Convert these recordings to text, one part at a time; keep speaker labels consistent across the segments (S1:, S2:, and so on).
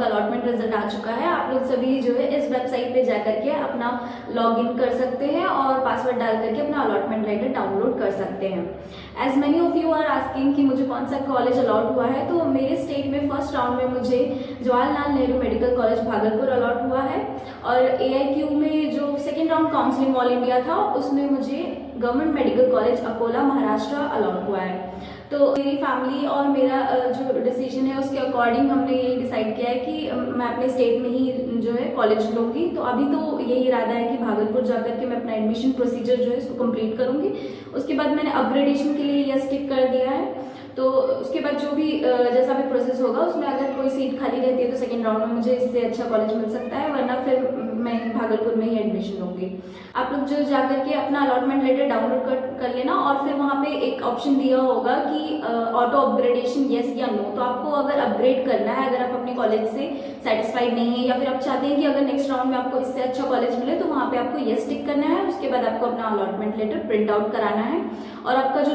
S1: Allotment result आ चुका है। आप लोग सभी जो है इस वेबसाइट पे जा करके अपना लॉगिन कर सकते हैं और पासवर्ड डाल करके अपना अलॉटमेंट लेटर डाउनलोड कर सकते हैं। As many of you are asking कि मुझे कौन सा कॉलेज अलॉट हुआ है, तो मेरे स्टेट में फर्स्ट राउंड में मुझे Jawaharlal Nehru medical college Bhagalpur allot हुआ है और AIQ में जो second round counselling all India था उसमें मुझे government medical college Akola Maharashtra allot हुआ है। तो मेरी फैमिली और मेरा जो डिसीजन है उसके अकॉर्डिंग हमने ये डिसाइड किया है कि मैं अपने स्टेट में ही जो है कॉलेज लूँगी। तो अभी तो यही इरादा है कि भागलपुर जाकर के मैं अपना एडमिशन प्रोसीजर जो है इसको कंप्लीट करूँगी। उसके बाद मैंने अपग्रेडेशन के लिए यस टिक कर दिया है। तो उसके बाद जो भी जैसा भी प्रोसेस होगा उसमें अगर कोई सीट खाली रहती है तो सेकेंड राउंड में मुझे इससे अच्छा कॉलेज मिल सकता है, वरना फिर मैं भागलपुर में ही एडमिशन लूँगी। आप लोग जो जाकर के अपना अलॉटमेंट लेटर डाउनलोड कर लेना और फिर वहाँ पे एक ऑप्शन दिया होगा कि ऑटो अपग्रेडेशन येस या नो। तो आपको अगर अपग्रेड करना है, अगर आप अपने कॉलेज से सेटिस्फाइड नहीं है या फिर आप चाहते हैं कि अगर नेक्स्ट राउंड में आपको इससे अच्छा कॉलेज मिले तो वहाँ पे आपको येस टिक करना है। उसके बाद आपको अपना अलॉटमेंट लेटर प्रिंट आउट कराना है और आपका जो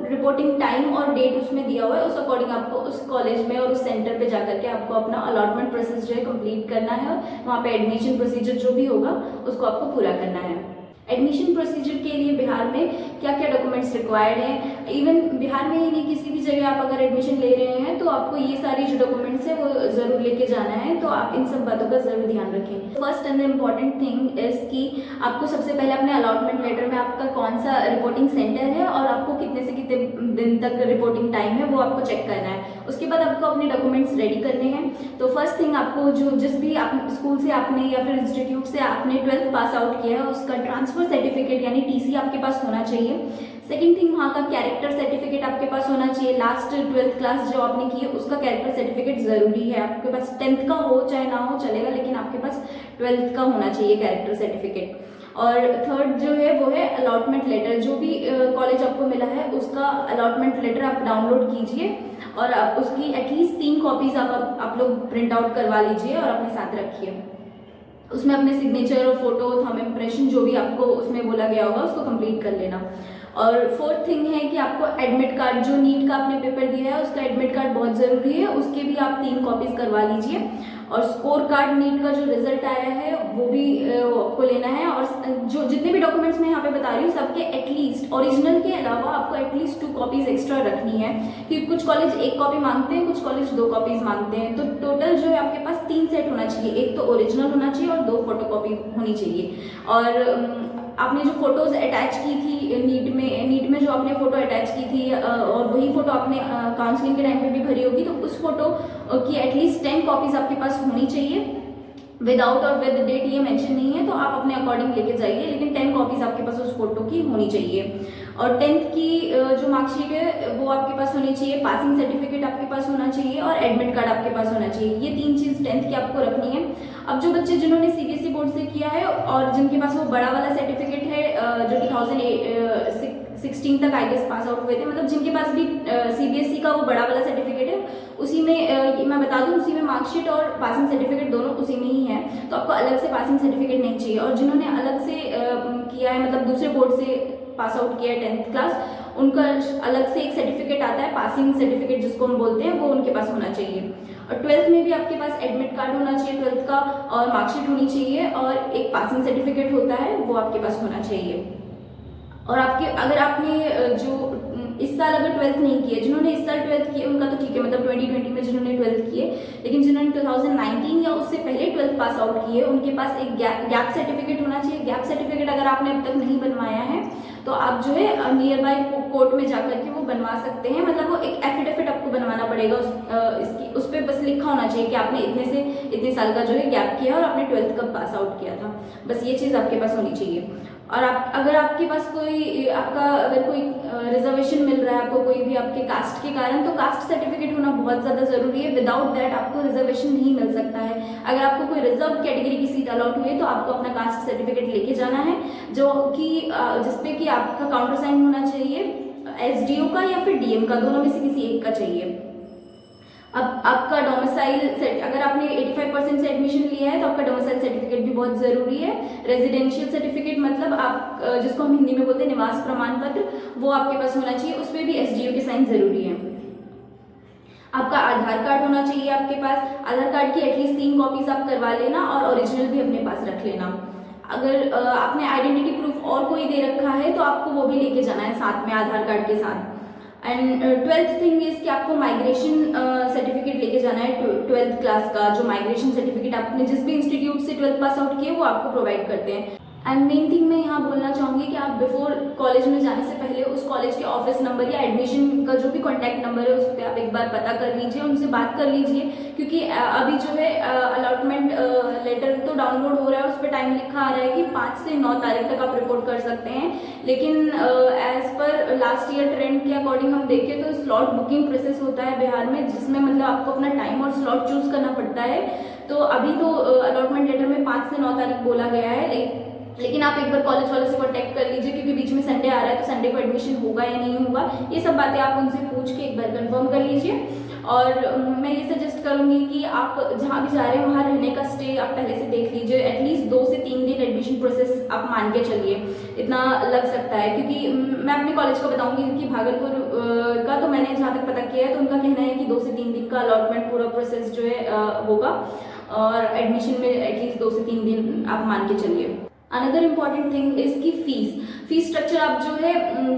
S1: रिपोर्टिंग टाइम और डेट उसमें दिया हुआ है उस अकॉर्डिंग आपको उस कॉलेज में और उस सेंटर पे जाकर के आपको अपना अलॉटमेंट प्रोसेस जो है कंप्लीट करना है। वहाँ पे एडमिशन प्रोसीजर जो भी होगा उसको आपको पूरा करना है। एडमिशन प्रोसीजर के लिए बिहार में क्या क्या डॉक्यूमेंट्स रिक्वायर्ड हैं, इवन बिहार में ही नहीं किसी भी जगह आप अगर एडमिशन ले रहे हैं तो आपको ये सारी जो डॉक्यूमेंट्स है वो ज़रूर लेके जाना है। तो आप इन सब बातों का ज़रूर ध्यान रखें। First and the important thing is कि आपको सबसे पहले अपने अलॉटमेंट लेटर में आपका कौन सा रिपोर्टिंग सेंटर है और आपको कितने से कितने दिन तक रिपोर्टिंग टाइम है वो आपको चेक करना है। उसके बाद आपको अपने डॉक्यूमेंट्स रेडी करने हैं। तो फर्स्ट थिंग आपको जिस भी आप स्कूल से आपने या फिर इंस्टीट्यूट से आपने 12th पास आउट किया है उसका ट्रांसफर सर्टिफिकेट यानी TC आपके पास होना चाहिए। सेकंड थिंग वहाँ का कैरेक्टर सर्टिफिकेट आपके पास होना चाहिए। लास्ट 12th क्लास जो आपने की है उसका कैरेक्टर सर्टिफिकेट ज़रूरी है। आपके पास 10th का हो चाहे ना हो चलेगा, लेकिन आपके पास 12th का होना चाहिए कैरेक्टर सर्टिफिकेट। और थर्ड जो है वो है अलॉटमेंट लेटर। जो भी कॉलेज आपको मिला है उसका अलॉटमेंट लेटर आप डाउनलोड कीजिए और आप उसकी एटलीस्ट 3 कॉपीज आप लोग प्रिंट आउट करवा लीजिए और अपने साथ रखिए। उसमें अपने सिग्नेचर और फोटो, थंब इम्प्रेशन जो भी आपको उसमें बोला गया होगा उसको कंप्लीट कर लेना। और फोर्थ थिंग है कि आपको एडमिट कार्ड, जो नीट का आपने पेपर दिया है उसका एडमिट कार्ड बहुत ज़रूरी है, उसके भी आप 3 कॉपीज करवा लीजिए। और स्कोर कार्ड नीट का जो रिजल्ट आया है वो भी आपको लेना है। और जो जितने भी डॉक्यूमेंट्स मैं यहाँ पे बता रही हूँ सबके एटलीस्ट ओरिजिनल के अलावा आपको एटलीस्ट 2 कॉपीज एक्स्ट्रा रखनी है, क्योंकि कुछ कॉलेज 1 कॉपी मांगते हैं, कुछ कॉलेज 2 कॉपीज मांगते हैं। तो टोटल जो है आपके पास 3 सेट होना चाहिए, एक तो ओरिजिनल होना चाहिए और 2 फोटो कॉपी होनी चाहिए। और आपने जो फोटोज अटैच की थी नीट में जो आपने फोटो अटैच की थी और वही फोटो आपने काउंसलिंग के टाइम पे भी भरी होगी, तो उस फोटो की एटलीस्ट 10 कॉपीज आपके पास होनी चाहिए। विदाउट और विद डेट ये मेंशन नहीं है तो आप अपने अकॉर्डिंग लेके जाइए, लेकिन 10 कॉपीज आपके पास उस फोटो की होनी चाहिए। और 10th की जो मार्कशीट है वो आपके पास होनी चाहिए, पासिंग सर्टिफिकेट आपके पास होना चाहिए और एडमिट कार्ड आपके पास होना चाहिए। ये 3 चीज़ 10th की आपको रखनी है। अब जो बच्चे जिन्होंने CBSE बोर्ड से किया है और जिनके पास वो बड़ा वाला सर्टिफिकेट है जो 2016 तक आई गेस पास आउट हुए थे, मतलब जिनके पास भी CBSE का वो बड़ा वाला सर्टिफिकेट है, उसी में मैं बता दूं उसी में मार्कशीट और पासिंग सर्टिफिकेट दोनों उसी में ही है, तो आपको अलग से पासिंग सर्टिफिकेट नहीं चाहिए। और जिन्होंने अलग से किया है, मतलब दूसरे बोर्ड से पास आउट किया है 10th क्लास, उनका अलग से एक सर्टिफिकेट आता है पासिंग सर्टिफिकेट जिसको हम बोलते हैं, वो उनके पास होना चाहिए। और 12th में भी आपके पास एडमिट कार्ड होना चाहिए 12th का, और मार्कशीट होनी चाहिए और एक पासिंग सर्टिफिकेट होता है वो आपके पास होना चाहिए। और अगर आपने जो इस साल अगर 12th नहीं किए, जिन्होंने इस साल 12th किए उनका तो ठीक है, मतलब 2020 में जिन्होंने 12th किए, लेकिन जिन्होंने 2019 या उससे पहले 12th पास आउट किए उनके पास एक गैप सर्टिफिकेट होना चाहिए। गैप सर्टिफिकेट अगर आपने अब तक नहीं बनवाया है तो आप जो है नियर बाय कोर्ट में जाकर के वो बनवा सकते हैं। मतलब वो एक एफिडेविट आपको बनवाना पड़ेगा, उस पर बस लिखा होना चाहिए कि आपने इतने से इतने साल का जो है गैप किया और आपने 12th कब पास आउट किया था, बस ये चीज़ आपके पास होनी चाहिए। और अगर आपके पास अगर कोई रिजर्वेशन मिल रहा है आपको कोई भी आपके कास्ट के कारण, तो कास्ट सर्टिफिकेट होना बहुत ज़्यादा ज़रूरी है। विदाउट दैट आपको रिजर्वेशन नहीं मिल सकता है। अगर आपको कोई रिजर्व कैटेगरी की सीट अलॉट हुई है तो आपको अपना कास्ट सर्टिफिकेट लेके जाना है, जो कि जिसपे कि आपका काउंटर साइन होना चाहिए SDO का या फिर DM का, दोनों में से किसी एक का चाहिए। अब आपका डोमिसाइल, अगर आपने 85% से एडमिशन लिया है तो आपका डोमिसाइल सर्टिफिकेट भी बहुत ज़रूरी है। रेजिडेंशियल सर्टिफिकेट मतलब आप जिसको हम हिंदी में बोलते हैं निवास प्रमाण पत्र, वो आपके पास होना चाहिए, उस पर भी SDO के साइन ज़रूरी है। आपका आधार कार्ड होना चाहिए आपके पास। आधार कार्ड की एटलीस्ट 3 कॉपीज आप करवा लेना और ओरिजिनल भी अपने पास रख लेना। अगर आपने आइडेंटिटी प्रूफ और कोई दे रखा है तो आपको वो भी लेके जाना है साथ में आधार कार्ड के साथ। एंड 12th थिंग इज कि आपको माइग्रेशन सर्टिफिकेट लेके जाना है। 12th क्लास का जो माइग्रेशन सर्टिफिकेट आपने जिस भी इंस्टीट्यूट से 12th पास आउट किए वो आपको प्रोवाइड करते हैं। एंड मेन थिंग मैं यहाँ बोलना चाहूँगी कि आप बिफोर कॉलेज में जाने से पहले उस कॉलेज के ऑफिस नंबर या एडमिशन का जो भी कॉन्टैक्ट नंबर है उस पर आप एक बार पता कर लीजिए, उनसे बात कर लीजिए। क्योंकि अभी जो है अलॉटमेंट लेटर तो डाउनलोड हो रहा है, उस पर टाइम लिखा आ रहा है कि 5 से 9 तारीख तक आप रिपोर्ट कर सकते हैं। लेकिन as per last year trend के अकॉर्डिंग हम देखें तो स्लॉट बुकिंग प्रोसेस होता है बिहार में, जिसमें मतलब आपको अपना टाइम और स्लॉट चूज करना पड़ता है। तो अभी तो अलॉटमेंट लेटर में 5 से 9 तारीख बोला गया है, लेकिन आप एक बार कॉलेज वालों से कॉन्टैक्ट कर लीजिए, क्योंकि बीच में संडे आ रहा है तो संडे को एडमिशन होगा या नहीं होगा, ये सब बातें आप उनसे पूछ के एक बार कंफर्म कर लीजिए। और मैं ये सजेस्ट करूँगी कि आप जहाँ भी जा रहे हैं वहाँ रहने का स्टे आप पहले से देख लीजिए। एटलीस्ट 2 से 3 दिन एडमिशन प्रोसेस आप मान के चलिए, इतना लग सकता है। क्योंकि मैं अपने कॉलेज का बताऊँगी कि भागलपुर का तो मैंने जहाँ तक पता किया है तो उनका कहना है कि 2 से 3 दिन का अलॉटमेंट पूरा प्रोसेस जो है होगा, और एडमिशन में एटलीस्ट 2 से 3 दिन आप मान के चलिए। अनदर इम्पॉर्टेंट थिंग इज की फीस स्ट्रक्चर आप जो है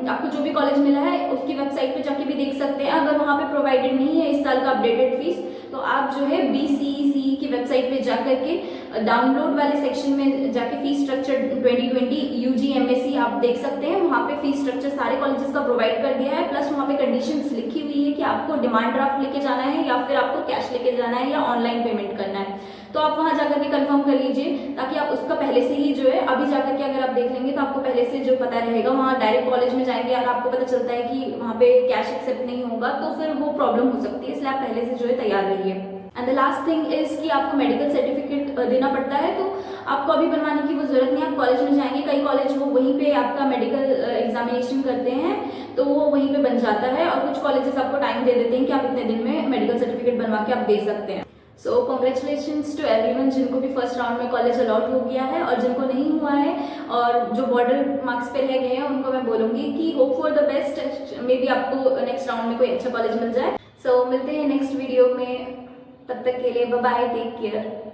S1: आपको जो भी कॉलेज मिला है उसकी वेबसाइट पे जाके भी देख सकते हैं। अगर वहाँ पे प्रोवाइडेड नहीं है इस साल का अपडेटेड फीस, तो आप जो है BCECE की वेबसाइट पे जाकर के डाउनलोड वाले सेक्शन में जाके फीस स्ट्रक्चर 2020 UG MSc आप देख सकते हैं। वहाँ पे फीस स्ट्रक्चर सारे कॉलेजेस का प्रोवाइड कर दिया है, प्लस वहाँ पे कंडीशंस लिखी हुई है कि आपको डिमांड ड्राफ्ट लेके जाना है या फिर आपको कैश लेके जाना है या ऑनलाइन पेमेंट करना है। तो आप वहाँ जाकर के कंफर्म कर लीजिए, ताकि आप उसका पहले से ही जो है अभी जाकर के अगर आप देख लेंगे तो आपको पहले से जो पता रहेगा। वहाँ डायरेक्ट कॉलेज में जाएंगे और आपको पता चलता है कि वहाँ पे कैश एक्सेप्ट नहीं होगा तो फिर वो प्रॉब्लम हो सकती है, इसलिए आप पहले से जो है तैयार रहिए। And the last thing is कि आपको मेडिकल सर्टिफिकेट देना पड़ता है, तो आपको अभी बनवाने की वो जरूरत नहीं है। आप कॉलेज में जाएंगे, कई कॉलेज वो वहीं पे आपका मेडिकल एग्जामिनेशन करते हैं तो वो वहीं पे बन जाता है, और कुछ कॉलेजेस आपको टाइम दे देते हैं कि आप इतने दिन में मेडिकल सर्टिफिकेट बनवा के आप दे सकते हैं। सो कॉन्ग्रेचुलेशंस टू एवरीवन जिनको भी फर्स्ट राउंड में कॉलेज अलॉट हो गया है, और जिनको नहीं हुआ है और जो बॉर्डर मार्क्स पे रह गए हैं उनको मैं बोलूँगी कि hope for the best. May be आपको नेक्स्ट राउंड में कोई अच्छा कॉलेज मिल जाए। सो मिलते हैं नेक्स्ट वीडियो में, तब तक के लिए बाय बाय, टेक केयर।